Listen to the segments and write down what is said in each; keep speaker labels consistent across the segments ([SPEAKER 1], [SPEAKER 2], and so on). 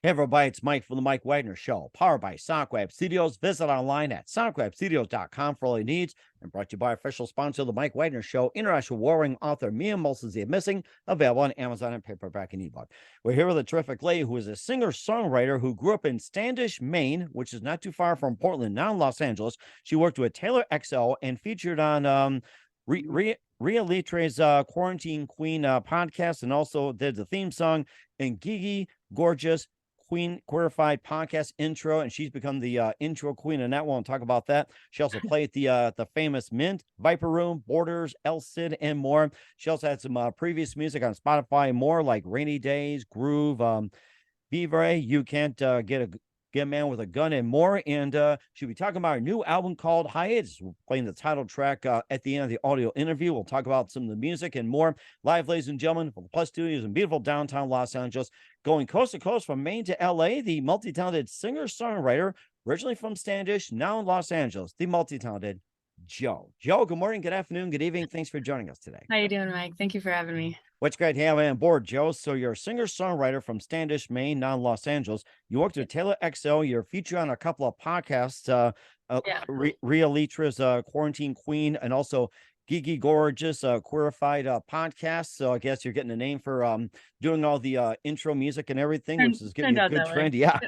[SPEAKER 1] Hey everybody, it's Mike from the Mike Wagner Show, powered by SoundWeb Studios. Visit online at soundwebstudios.com for all your needs, and brought to you by official sponsor of the Mike Wagner Show, international warring author Mia Molson's The Missing, available on Amazon and paperback and ebook. We're here with a terrific lady who is a singer-songwriter who grew up in Standish, Maine, which is not too far from Portland, now in Los Angeles. She worked with Taylor XL and featured on Rhea Litre's Quarantine Queen podcast, and also did the theme song and Gigi Gorgeous Queerified podcast intro, and she's become the intro queen in that one. We'll talk about that. She also played the famous Mint, Viper Room, Borders, El Cid, and more. She also had some previous music on Spotify and more, like Rainy Days, Groove, Vivre, You Can't Get a Man with a Gun, and more. And she'll be talking about her new album called Hiatus. We're playing the title track at the end of the audio interview. We'll talk about some of the music and more. Live, ladies and gentlemen, from the Plus Studios in beautiful downtown Los Angeles, going coast to coast from Maine to LA, the multi-talented singer-songwriter, originally from Standish, now in Los Angeles, the multi-talented Jo. Jo, good morning, good afternoon, good evening. Thanks for joining us today.
[SPEAKER 2] How you doing, Mike? Thank you for having me.
[SPEAKER 1] What's great to have you on board, Jo. So you're a singer-songwriter from Standish, Maine, now in Los Angeles. You worked with Taylor XL. You're featured on a couple of podcasts, Rhea Litre's Quarantine Queen, and also Gigi Gorgeous Queerified podcast. So I guess you're getting a name for doing all the intro music and everything, which is giving you a good trend. Yeah.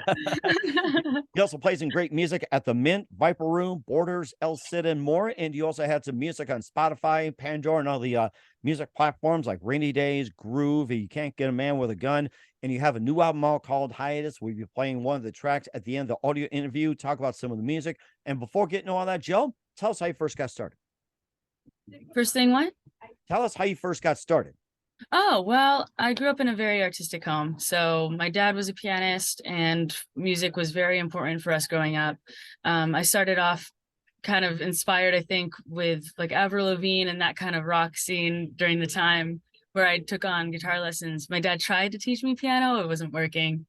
[SPEAKER 1] He also plays some great music at the Mint, Viper Room, Borders, El Cid, and more. And you also had some music on Spotify, Pandora, and all the music platforms like Rainy Days, Groove, You Can't Get a Man with a Gun. And you have a new album out called Hiatus. We'll be playing one of the tracks at the end of the audio interview, talk about some of the music. And before getting to all that, Jo, tell us how you first got started.
[SPEAKER 2] First thing, what?
[SPEAKER 1] Tell us how you first got started.
[SPEAKER 2] Oh, well, I grew up in a very artistic home. So my dad was a pianist and music was very important for us growing up. I started off kind of inspired, I think, with like Avril Lavigne and that kind of rock scene during the time where I took on guitar lessons. My dad tried to teach me piano. It wasn't working.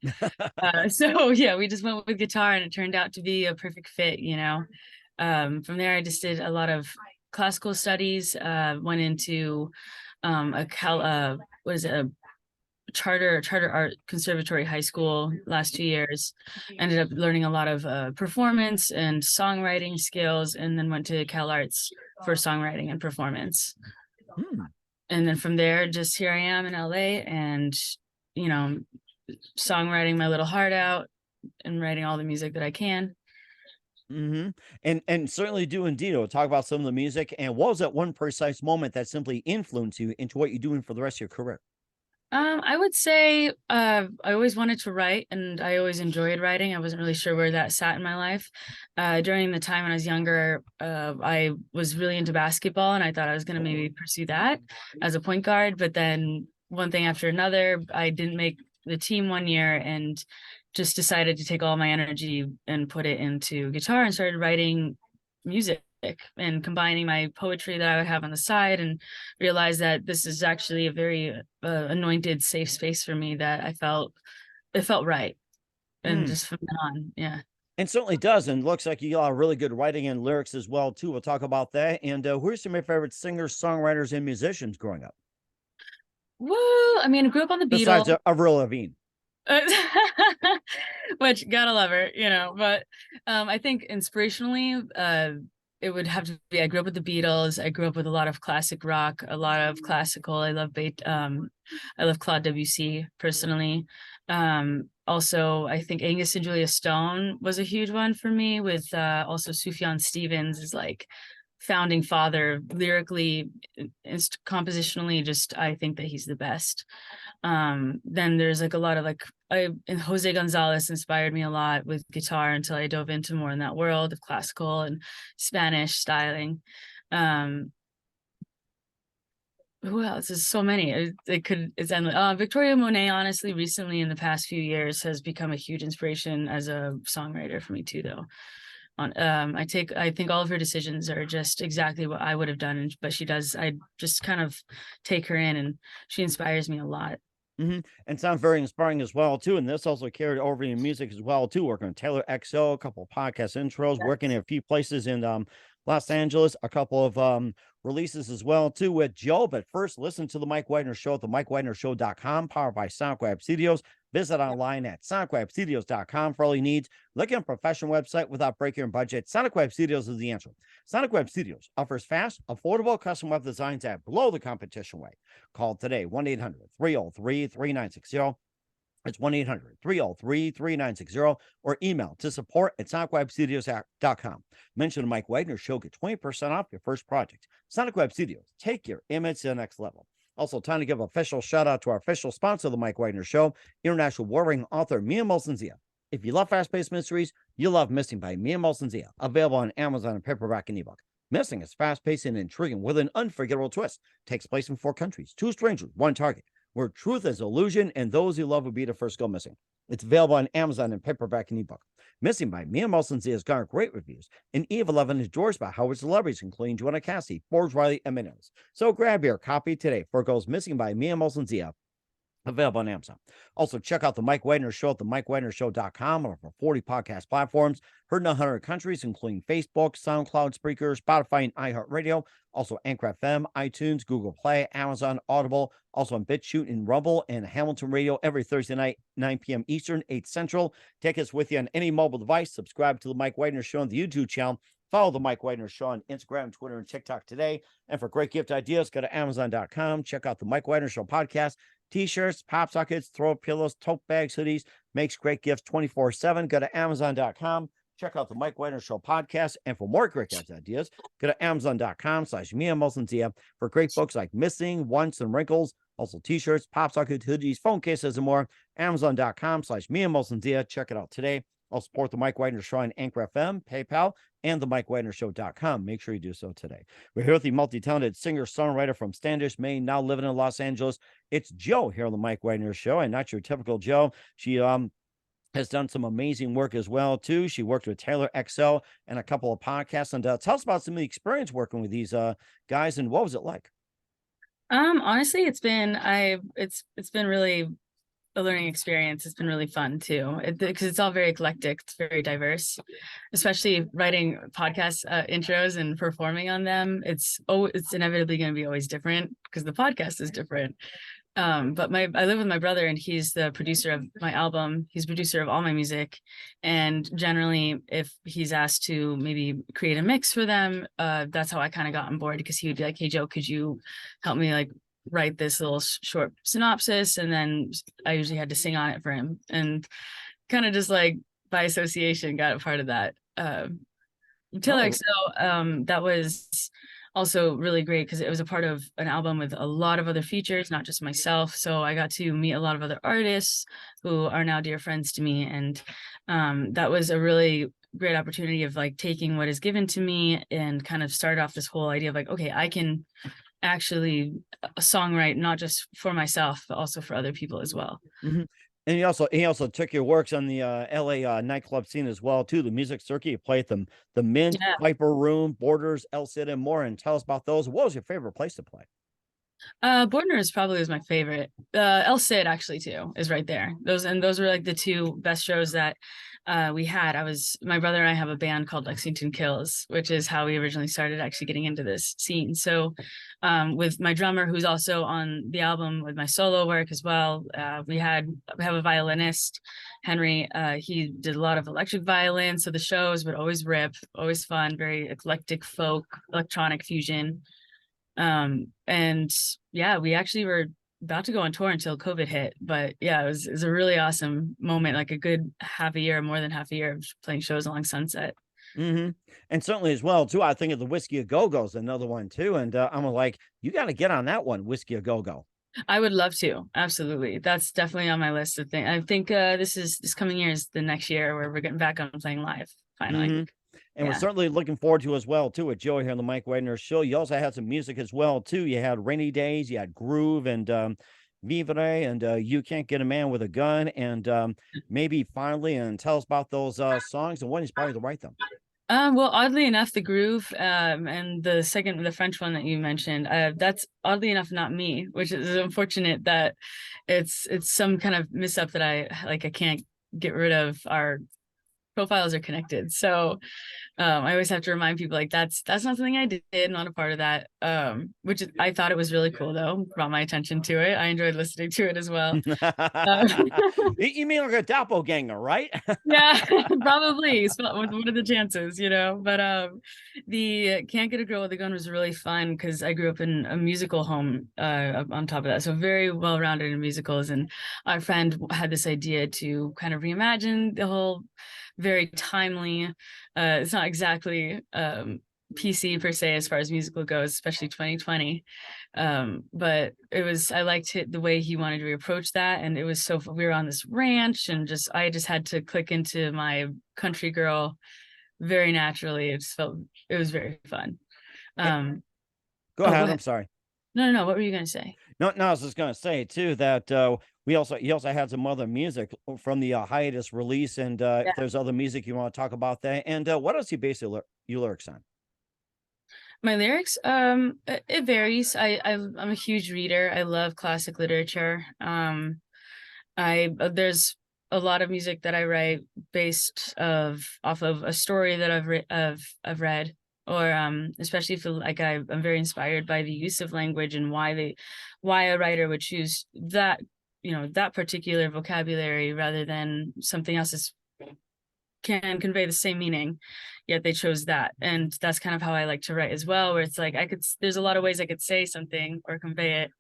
[SPEAKER 2] So yeah, we just went with guitar and it turned out to be a perfect fit, you know. From there, I just did a lot of classical studies, went into a charter art conservatory high school last 2 years. Ended up learning a lot of performance and songwriting skills, and then went to Cal Arts for songwriting and performance. And then from there, just here I am in LA, and you know, songwriting my little heart out and writing all the music that I can.
[SPEAKER 1] And certainly do indeed. We'll talk about some of the music. And what was that one precise moment that simply influenced you into what you're doing for the rest of your career?
[SPEAKER 2] I would say I always wanted to write, and I always enjoyed writing. I wasn't really sure where that sat in my life. During the time when I was younger, I was really into basketball, and I thought I was going to maybe pursue that as a point guard. But then one thing after another, I didn't make the team one year and just decided to take all my energy and put it into guitar and started writing music and combining my poetry that I would have on the side, and realized that this is actually a very anointed, safe space for me that it felt right. And just from then on, yeah.
[SPEAKER 1] And certainly does. And looks like you got really good writing and lyrics as well, too. We'll talk about that. And who are some of your favorite singers, songwriters, and musicians growing up?
[SPEAKER 2] Well, I mean, I grew up on the Beatles.
[SPEAKER 1] Besides Avril Lavigne.
[SPEAKER 2] Which gotta love her, you know. But I think inspirationally, it would have to be, I grew up with the Beatles. I grew up with a lot of classic rock, a lot of classical. I love Claude Debussy personally. Also, I think Angus and Julia Stone was a huge one for me, with also Sufjan Stevens is like founding father lyrically, compositionally. Just I think that he's the best. Then there's like a lot of and Jose Gonzalez inspired me a lot with guitar until I dove into more in that world of classical and Spanish styling. Who else? There's so many. It's endless. Victoria Monet, honestly, recently in the past few years has become a huge inspiration as a songwriter for me too, though. I think all of her decisions are just exactly what I would have done, but I just kind of take her in, and she inspires me a lot.
[SPEAKER 1] And sounds very inspiring as well, too. And this also carried over in music as well, too. Working on Taylor XL, a couple of podcast intros, working in a few places in Los Angeles, a couple of releases as well, too, with Jo. But first, listen to the Mike Wagner Show at the MikeWagnerShow.com, powered by SoundWeb Studios. Visit online at sonicwebstudios.com for all your needs. Look at a professional website without breaking your budget. Sonic Web Studios is the answer. Sonic Web Studios offers fast, affordable custom web designs that blow the competition away. Call today 1-800-303-3960. It's 1-800-303-3960 or email to support@sonicwebstudios.com. Mention the Mike Wagner Show. Get 20% off your first project. Sonic Web Studios. Take your image to the next level. Also, time to give an official shout out to our official sponsor of the Mike Wagner Show, international warring author Mia Molson-Zia. If you love fast-paced mysteries, you love Missing by Mia Molson-Zia. Available on Amazon and paperback and ebook. Missing is fast-paced and intriguing with an unforgettable twist. Takes place in 4 countries, 2 strangers, 1 target, where truth is illusion and those you love will be the first go missing. It's available on Amazon and paperback and ebook. Missing by Mia Molson-Zia has garnered great reviews, and Eve 11 is endorsed by Howard celebrities, including Joanna Cassidy, Forbes Riley, and Minos. So grab your copy today for Goes Missing by Mia Molson-Zia. Available on Amazon. Also, check out the Mike Wagner Show at themikewagnershow.com on over 40 podcast platforms. Heard in 100 countries, including Facebook, SoundCloud, Spreaker, Spotify, and iHeartRadio. Also, Anchor FM, iTunes, Google Play, Amazon, Audible. Also on BitChute and Rumble and Hamilton Radio every Thursday night, 9 p.m. Eastern, 8 Central. Take us with you on any mobile device. Subscribe to the Mike Wagner Show on the YouTube channel. Follow the Mike Wagner Show on Instagram, Twitter, and TikTok today. And for great gift ideas, go to Amazon.com. Check out the Mike Wagner Show podcast. T-shirts, pop sockets, throw pillows, tote bags, hoodies, makes great gifts 24/7. Go to Amazon.com. Check out the Mike Wagner Show podcast. And for more great gift ideas, go to Amazon.com/Mia Molson-Zia for great books like Missing, Once, and Wrinkles. Also T-shirts, pop sockets, hoodies, phone cases, and more. Amazon.com/Mia Molson-Zia. Check it out today. I'll support the Mike Wagner Show on Anchor FM, PayPal, and the MikeWagnerShow.com. Make sure you do so today. We're here with the multi-talented singer-songwriter from Standish, Maine, now living in Los Angeles. It's Joe here on the Mike Wagner Show, and not your typical Joe. She has done some amazing work as well, too. She worked with Taylor XL and a couple of podcasts. And tell us about some of the experience working with these guys, and what was it like?
[SPEAKER 2] Honestly, it's been really a learning experience. It's been really fun too, because it's all very eclectic. It's very diverse, especially writing podcast intros and performing on them. It's inevitably going to be always different because the podcast is different. But I live with my brother, and he's the producer of my album. He's producer of all my music, and generally, if he's asked to maybe create a mix for them, that's how I kind of got on board, because he would be like, "Hey Joe, could you help me write this little short synopsis?" And then I usually had to sing on it for him, and kind of just by association got a part of that. Taylor XL, that was also really great because it was a part of an album with a lot of other features, not just myself. So I got to meet a lot of other artists who are now dear friends to me, and that was a really great opportunity of taking what is given to me and kind of start off this whole idea of okay, I can actually songwrite not just for myself but also for other people as well.
[SPEAKER 1] Mm-hmm. And he also took your works on the LA nightclub scene as well too. The music circuit, you played the Mint,
[SPEAKER 2] Yeah.
[SPEAKER 1] Viper Room, Borders, El Cid, and more. And tell us about those. What was your favorite place to play?
[SPEAKER 2] Borders probably was my favorite. El Cid actually too is right there. Those were the 2 best shows that we had. My brother and I have a band called Lexington Kills, which is how we originally started actually getting into this scene. So with my drummer, who's also on the album with my solo work as well, we have a violinist, Henry. He did a lot of electric violin, so the shows would always rip, always fun, very eclectic folk, electronic fusion. And yeah, we actually were about to go on tour until COVID hit, but yeah, it was a really awesome moment, a good more than half a year of playing shows along Sunset.
[SPEAKER 1] Mm-hmm. And certainly as well too, I think of the Whiskey A Go-Go is another one too. And I'm you got to get on that one, Whiskey A Go-Go.
[SPEAKER 2] I would love to. Absolutely. That's definitely on my list of things. I think this coming year is the next year where we're getting back on playing live finally. Mm-hmm.
[SPEAKER 1] And we're certainly looking forward to as well too with Joey here on the Mike Wagner Show. You also had some music as well too. You had Rainy Days, you had Groove, and Vivre, and You Can't Get a Man with a Gun, and maybe Finally. And tell us about those songs and what inspired you to write them.
[SPEAKER 2] Well, oddly enough, the Groove and the French one that you mentioned, that's oddly enough not me, which is unfortunate that it's some kind of mishap that I can't get rid of our profiles are connected. So I always have to remind people like that's not something I did, not a part of that. I thought it was really cool though, brought my attention to it. I enjoyed listening to it as well. Um,
[SPEAKER 1] You mean like a doppelganger, right?
[SPEAKER 2] yeah, probably. What are the chances, you know? But the Can't Get a Girl with a Gun was really fun because I grew up in a musical home on top of that. So very well rounded in musicals. And our friend had this idea to kind of reimagine the whole very timely, it's not exactly PC per se as far as musical goes, especially 2020. But I liked the way he wanted to reapproach that, and it was we were on this ranch, and I just had to click into my country girl very naturally. It was very fun.
[SPEAKER 1] Go ahead. I'm sorry.
[SPEAKER 2] No, what were you gonna say?
[SPEAKER 1] No, I was just gonna say too that he also had some other music from the hiatus release, and if there's other music you want to talk about that, and what else you base your lyrics on?
[SPEAKER 2] My lyrics, it varies. I'm a huge reader. I love classic literature. There's a lot of music that I write off of a story that I've read, or especially if like I'm very inspired by the use of language and why a writer would choose that, you know, that particular vocabulary rather than something else can convey the same meaning, yet they chose that. And that's kind of how I like to write as well, where it's like there's a lot of ways I could say something or convey it,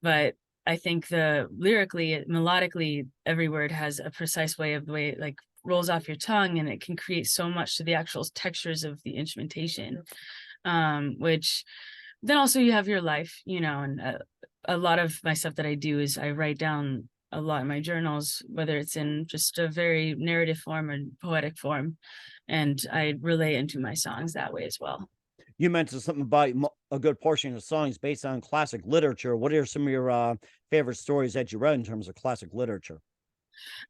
[SPEAKER 2] but I think melodically, every word has a precise way of the way it like rolls off your tongue, and it can create so much to the actual textures of the instrumentation. Which then also you have your life, you know, and a lot of my stuff that I do is I write down a lot in my journals, whether it's in just a very narrative form or poetic form, and I relay into my songs that way as well.
[SPEAKER 1] You mentioned something about a good portion of songs based on classic literature. What are some of your favorite stories that you read in terms of classic literature?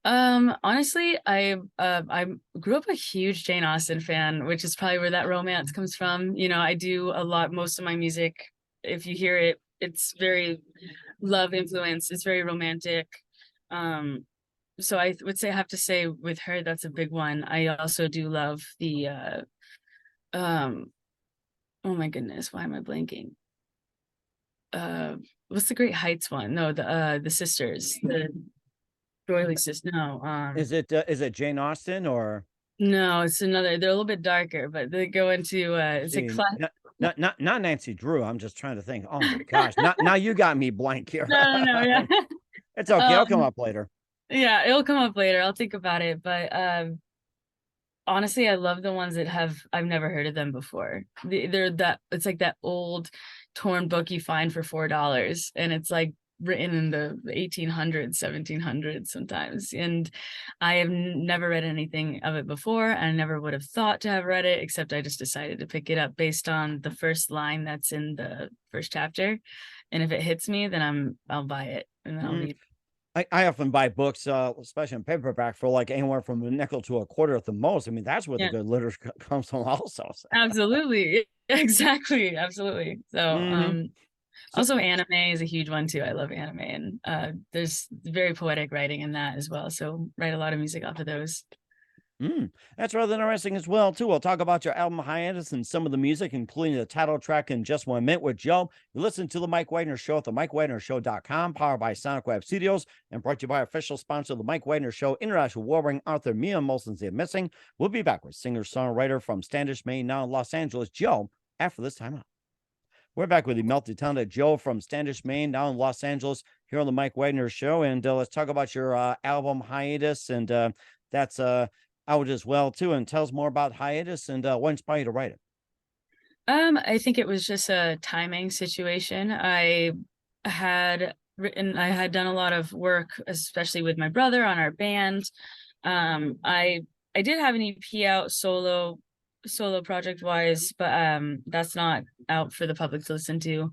[SPEAKER 2] Honestly, I grew up a huge Jane Austen fan, which is probably where that romance comes from. You know, I do most of my music, if you hear it, it's very love influenced, it's very romantic. So I would say I have to say with her, that's a big one. I also do love the oh my goodness, why am I blanking? What's the Great Heights one? No, the sisters, the Doily sisters. No,
[SPEAKER 1] Is it Jane Austen or
[SPEAKER 2] no, it's another. They're a little bit darker, but they go into it's a class.
[SPEAKER 1] Not Nancy Drew. I'm just trying to think. Oh my gosh, now you got me blank here.
[SPEAKER 2] No, yeah.
[SPEAKER 1] It's okay. I'll come up later.
[SPEAKER 2] Yeah, it'll come up later. I'll think about it. But honestly, I love the ones that I've never heard of them before. It's like that old torn book you find for $4, and it's like written in the 1800s, 1700s sometimes. And I have never read anything of it before. I never would have thought to have read it, except I just decided to pick it up based on the first line that's in the first chapter. And if it hits me, then I'll buy it and then I'll read.
[SPEAKER 1] I often buy books, especially in paperback, for like anywhere from a nickel to a quarter at the most. I mean, that's where the good literature comes from also. So.
[SPEAKER 2] Absolutely. Exactly. Absolutely. So, also anime is a huge one too. I love anime, and there's very poetic writing in that as well. So write a lot of music off of those.
[SPEAKER 1] That's rather interesting as well, too. We'll talk about your album Hiatus and some of the music, including the title track in just 1 minute with Joe. You listen to The Mike Wagner Show at themikewagnershow.com, powered by Sonic Web Studios, and brought to you by official sponsor of The Mike Wagner Show, international warring author Mia Molson's The Missing. We'll be back with singer-songwriter from Standish, Maine, now in Los Angeles, Joe, after this time out. We're back with the multi-talented Joe from Standish, Maine, now in Los Angeles, here on The Mike Wagner Show. And let's talk about your album Hiatus, and that's out as well too, and tell us more about Hiatus and what inspired you to write it.
[SPEAKER 2] I think it was just a timing situation. I had done a lot of work, especially with my brother on our band. I did have an EP out solo project wise, but that's not out for the public to listen to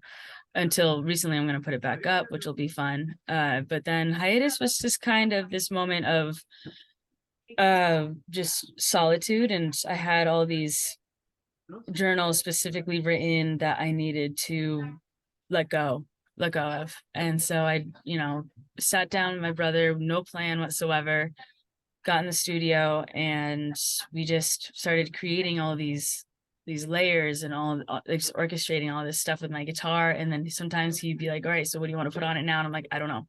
[SPEAKER 2] until recently. I'm going to put it back up, which will be fun. But then Hiatus was just kind of this moment of just solitude, and I had all these journals specifically written that I needed to let go of. And so I, you know, sat down with my brother, no plan whatsoever, got in the studio and we just started creating all these layers and all like orchestrating all this stuff with my guitar. And then sometimes he'd be like, all right, so what do you want to put on it now? And I'm like, I don't know.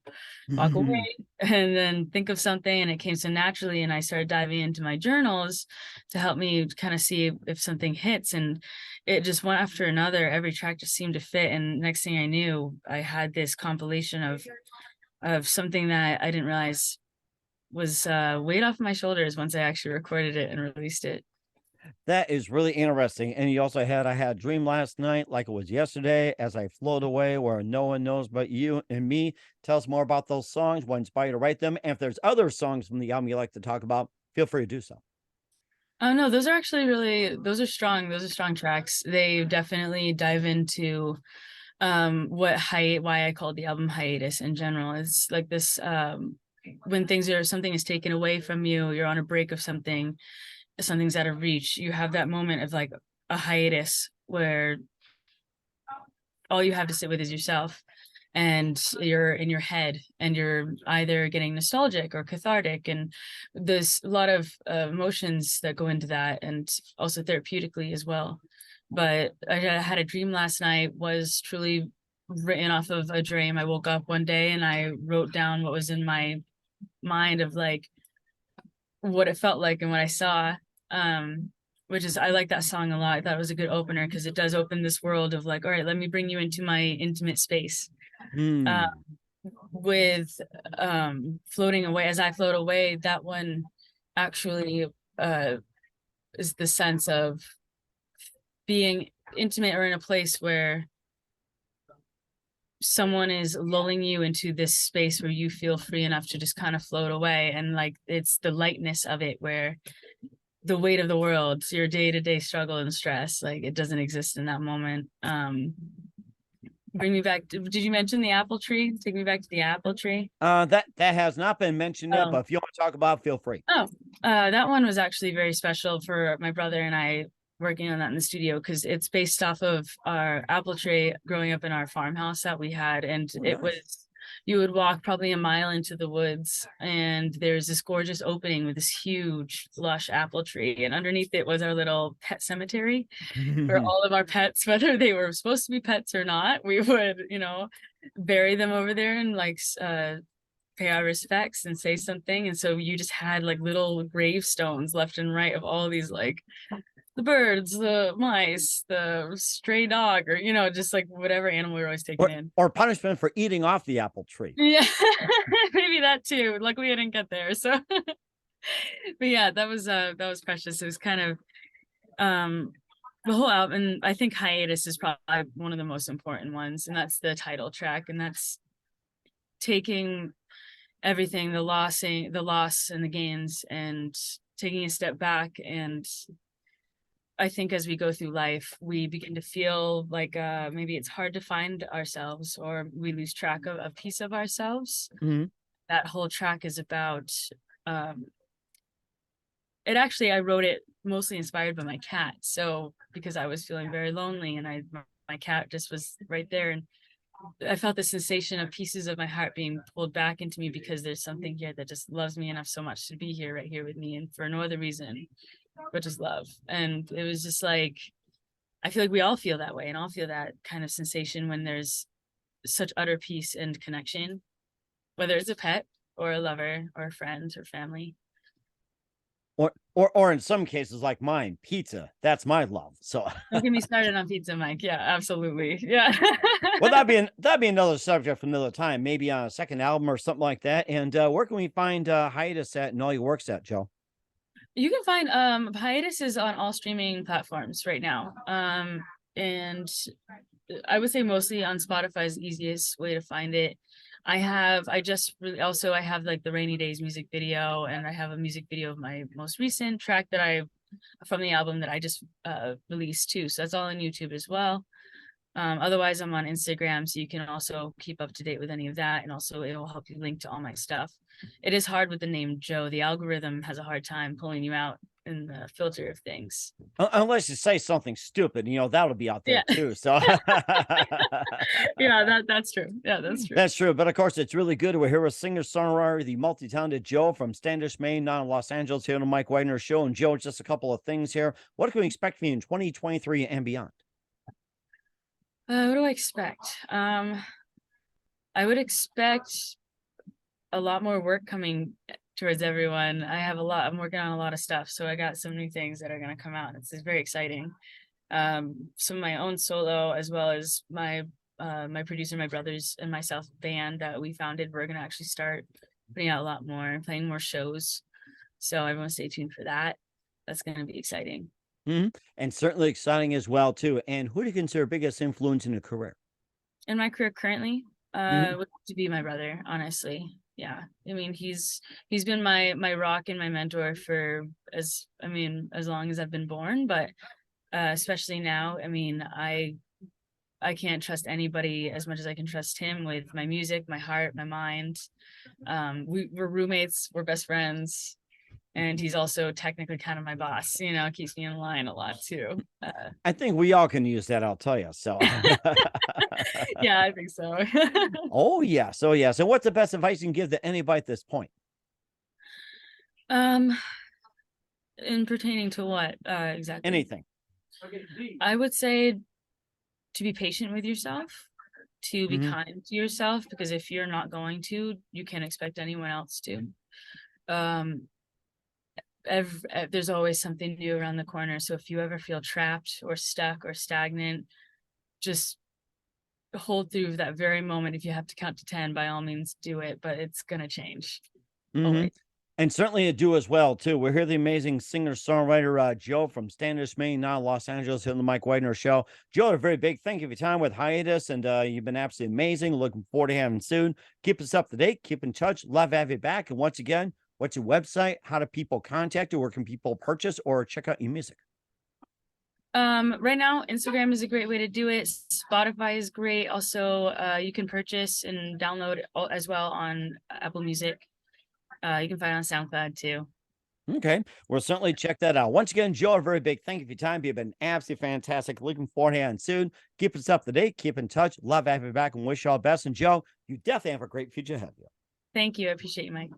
[SPEAKER 2] Walk away and then think of something, and it came so naturally. And I started diving into my journals to help me kind of see if something hits, and it just one after another. Every track just seemed to fit, and next thing I knew, I had this compilation of something that I didn't realize was weight off my shoulders once I actually recorded it and released it.
[SPEAKER 1] That is really interesting. And you also had, I had a dream last night, like it was yesterday, as I float away where no one knows but you and me. Tell us more about those songs, what inspired you to write them. And if there's other songs from the album you like to talk about, feel free to do so.
[SPEAKER 2] Oh no, those are actually really, those are strong. Those are strong tracks. They definitely dive into why I called the album Hiatus in general. It's like this when something is taken away from you, you're on a break of something, something's out of reach, you have that moment of like a hiatus where all you have to sit with is yourself, and you're in your head, and you're either getting nostalgic or cathartic, and there's a lot of emotions that go into that, and also therapeutically as well. But I had a dream last night was truly written off of a dream. I woke up one day and I wrote down what was in my mind of like what it felt like and what I saw. Which is, I like that song a lot. I thought it was a good opener because it does open this world of like, all right, let me bring you into my intimate space.
[SPEAKER 1] Hmm.
[SPEAKER 2] With floating away, as I float away, that one actually is the sense of being intimate or in a place where someone is lulling you into this space where you feel free enough to just kind of float away. And like, it's the lightness of it where the weight of the world, your day-to-day struggle and stress, like it doesn't exist in that moment. Bring me back. Did you mention the apple tree? Take me back to the apple tree.
[SPEAKER 1] That has not been mentioned yet,
[SPEAKER 2] Oh,
[SPEAKER 1] but if you want to talk about it, feel free.
[SPEAKER 2] that one was actually very special for my brother and I working on that in the studio, because it's based off of our apple tree growing up in our farmhouse that we had. And
[SPEAKER 1] Oh,
[SPEAKER 2] it
[SPEAKER 1] nice.
[SPEAKER 2] was, you would walk probably a mile into the woods and there's this gorgeous opening with this huge lush apple tree, and underneath it was our little pet cemetery for all of our pets, whether they were supposed to be pets or not. We would, bury them over there and like pay our respects and say something. And so you just had like little gravestones left and right of all these, like the birds, the mice, the stray dog, or just like whatever animal we were always taking in.
[SPEAKER 1] Or punishment for eating off the apple tree.
[SPEAKER 2] Yeah, maybe that too. Luckily I didn't get there. So but yeah, that was precious. It was kind of the whole album. And I think Hiatus is probably one of the most important ones, and that's the title track. And that's taking everything, the loss and the gains, and taking a step back. And I think as we go through life, we begin to feel like maybe it's hard to find ourselves, or we lose track of a piece of ourselves.
[SPEAKER 1] Mm-hmm.
[SPEAKER 2] That whole track is about it. Actually, I wrote it mostly inspired by my cat. So because I was feeling very lonely, and my cat just was right there, and I felt the sensation of pieces of my heart being pulled back into me, because there's something here that just loves me enough so much to be here, right here with me, and for no other reason but just love. And it was just like, I feel like we all feel that way, and all feel that kind of sensation when there's such utter peace and connection, whether it's a pet or a lover or a friend or family.
[SPEAKER 1] Or in some cases like mine, pizza. That's my love. So
[SPEAKER 2] Don't get me started on pizza, Mike. Yeah, absolutely. Yeah.
[SPEAKER 1] well, that'd be another subject for another time, maybe on a second album or something like that. And where can we find Hiatus at and all your works at, Joe?
[SPEAKER 2] You can find Hiatus is on all streaming platforms right now. And I would say mostly on Spotify is the easiest way to find it. I have like the Rainy Days music video, and I have a music video of my most recent track from the album that I just released too. So that's all on YouTube as well. Otherwise I'm on Instagram, so you can also keep up to date with any of that, and also it will help you link to all my stuff. It is hard with the name Joe. The algorithm has a hard time pulling you out the filter of things.
[SPEAKER 1] Unless you say something stupid, that'll be out there
[SPEAKER 2] Yeah.
[SPEAKER 1] too. So
[SPEAKER 2] Yeah, that's true. Yeah, that's true.
[SPEAKER 1] that's true. But of course, it's really good. We're here with singer-songwriter, the multi-talented Joe from Standish, Maine, now in Los Angeles, here on the Mike Wagner Show. And Joe, just a couple of things here. What can we expect from you in 2023 and beyond?
[SPEAKER 2] What do I expect? I would expect a lot more work coming towards everyone. I'm working on a lot of stuff, so I got some new things that are going to come out. It's very exciting. Some of my own solo, as well as my producer, my brothers, and myself band that we founded. We're going to actually start putting out a lot more and playing more shows. So everyone stay tuned for that. That's going to be exciting.
[SPEAKER 1] And certainly exciting as well too. And who do you consider biggest influence in your career?
[SPEAKER 2] In my career currently, would have to be my brother, honestly. Yeah. I mean, he's been my rock and my mentor for as long as I've been born, but especially now. I mean, I can't trust anybody as much as I can trust him with my music, my heart, my mind. We're roommates, we're best friends. And he's also technically kind of my boss, keeps me in line a lot too.
[SPEAKER 1] I think we all can use that, I'll tell you. So
[SPEAKER 2] yeah, I think so.
[SPEAKER 1] Oh yeah. So what's the best advice you can give to anybody at this point?
[SPEAKER 2] In pertaining to what exactly?
[SPEAKER 1] Anything.
[SPEAKER 2] I would say to be patient with yourself, to be kind to yourself, because if you're not going to, you can't expect anyone else to. There's always something new around the corner. So if you ever feel trapped or stuck or stagnant, just hold through that very moment. If you have to count to 10, by all means do it, but it's gonna change. Always.
[SPEAKER 1] And certainly a do as well too. We're here, the amazing singer-songwriter Joe from Standish, Maine, now Los Angeles, here on the Mike Wagner Show. Joe, a very big thank you for your time with Hiatus, and you've been absolutely amazing. Looking forward to having you soon. Keep us up to date, keep in touch, love to have you back. And once again, what's your website? How do people contact you? Where can people purchase or check out your music?
[SPEAKER 2] Right now, Instagram is a great way to do it. Spotify is great. Also, you can purchase and download as well on Apple Music. You can find it on SoundCloud too.
[SPEAKER 1] Okay, we'll certainly check that out. Once again, Joe, a very big thank you for your time. You've been absolutely fantastic. Looking forward to having you soon. Keep us up to date. Keep in touch. Love having you back and wish you all the best. And Joe, you definitely have a great future ahead of you.
[SPEAKER 2] Thank you. I appreciate you, Mike.